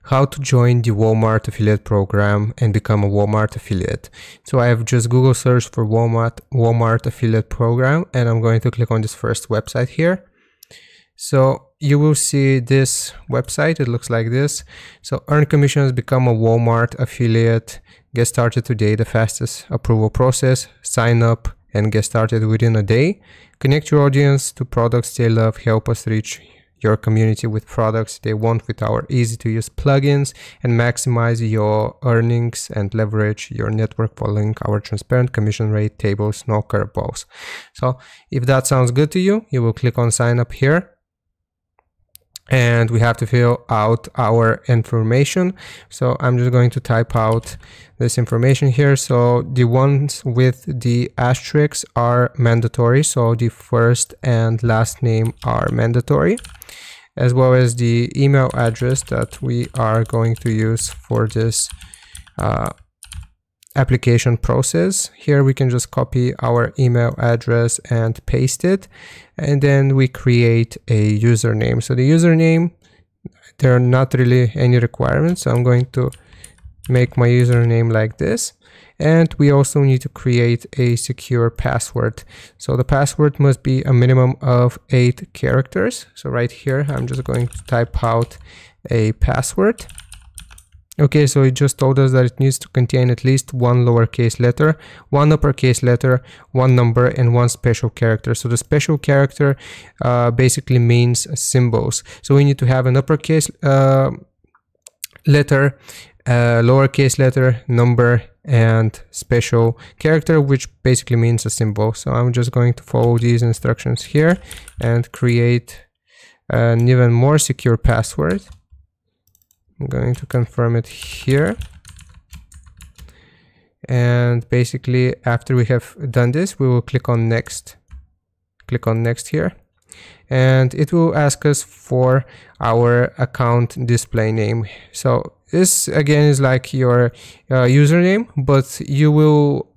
how to join the Walmart affiliate program and become a Walmart affiliate. So I have just Google search for Walmart affiliate program, and I'm going to click on this first website here. So you will see this website. It looks like this. So earn commissions, become a Walmart affiliate, get started today, the fastest approval process, sign up and get started within a day. Connect your audience to products they love, help us reach your community with products they want with our easy to use plugins, and maximize your earnings and leverage your network following our transparent commission rate tables, no curveballs. So if that sounds good to you, you will click on sign up here. And we have to fill out our information. So I'm just going to type out this information here. So the ones with the asterisks are mandatory. So the first and last name are mandatory, as well as the email address that we are going to use for this application process. Here we can just copy our email address and paste it, and then we create a username. So the username, there are not really any requirements, so I'm going to make my username like this. And we also need to create a secure password. So the password must be a minimum of 8 characters. So right here I'm just going to type out a password. Okay, so it just told us that it needs to contain at least 1 lowercase letter, 1 uppercase letter, 1 number, and 1 special character. So the special character basically means symbols. So we need to have an uppercase letter, lowercase letter, number, and special character, which basically means a symbol. So I'm just going to follow these instructions here and create an even more secure password. I'm going to confirm it here. And basically after we have done this, we will click on next. Click on next here. And it will ask us for our account display name. So this again is like your username, but you will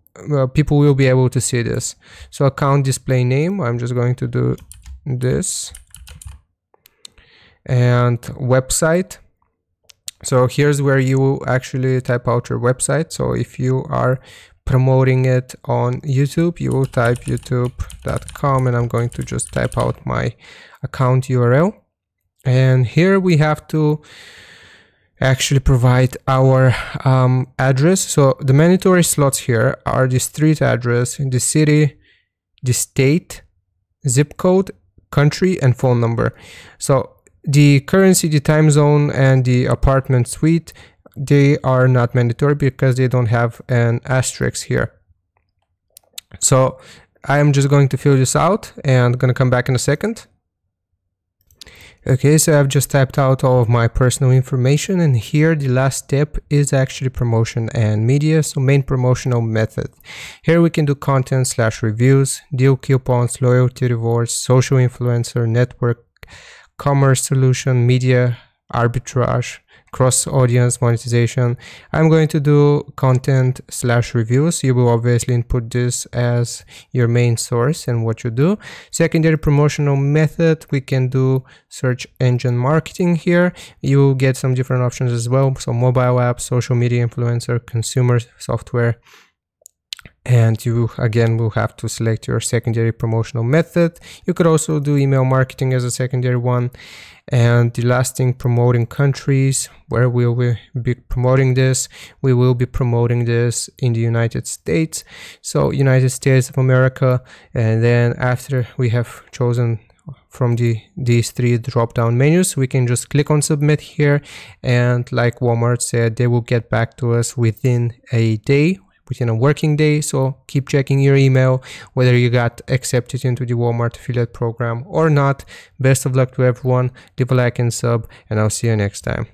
people will be able to see this. So account display name, I'm just going to do this. And website. So here's where you actually type out your website. So if you are promoting it on YouTube, you will type youtube.com, and I'm going to just type out my account URL. And here we have to actually provide our address. So the mandatory slots here are the street address, the city, the state, zip code, country, and phone number. So the currency, the time zone, and the apartment suite, they are not mandatory because they don't have an asterisk here. So I'm just going to fill this out and I'm going to come back in a second. Okay, so I've just typed out all of my personal information, and here the last step is actually promotion and media. So main promotional method. Here we can do content / reviews, deal coupons, loyalty rewards, social influencer, network, commerce solution, media, arbitrage, cross audience monetization. I'm going to do content / reviews. You will obviously input this as your main source and what you do. Secondary promotional method, we can do search engine marketing here. You will get some different options as well. So mobile app, social media influencer, consumer software. And you again will have to select your secondary promotional method. You could also do email marketing as a secondary one. And the last thing, promoting countries. Where will we be promoting this? We will be promoting this in the United States. So United States of America. And then after we have chosen from these 3 drop-down menus, we can just click on submit here. And like Walmart said, they will get back to us within a day, within a working day. So keep checking your email whether you got accepted into the Walmart affiliate program or not. Best of luck to everyone. Leave a like and sub, and I'll see you next time.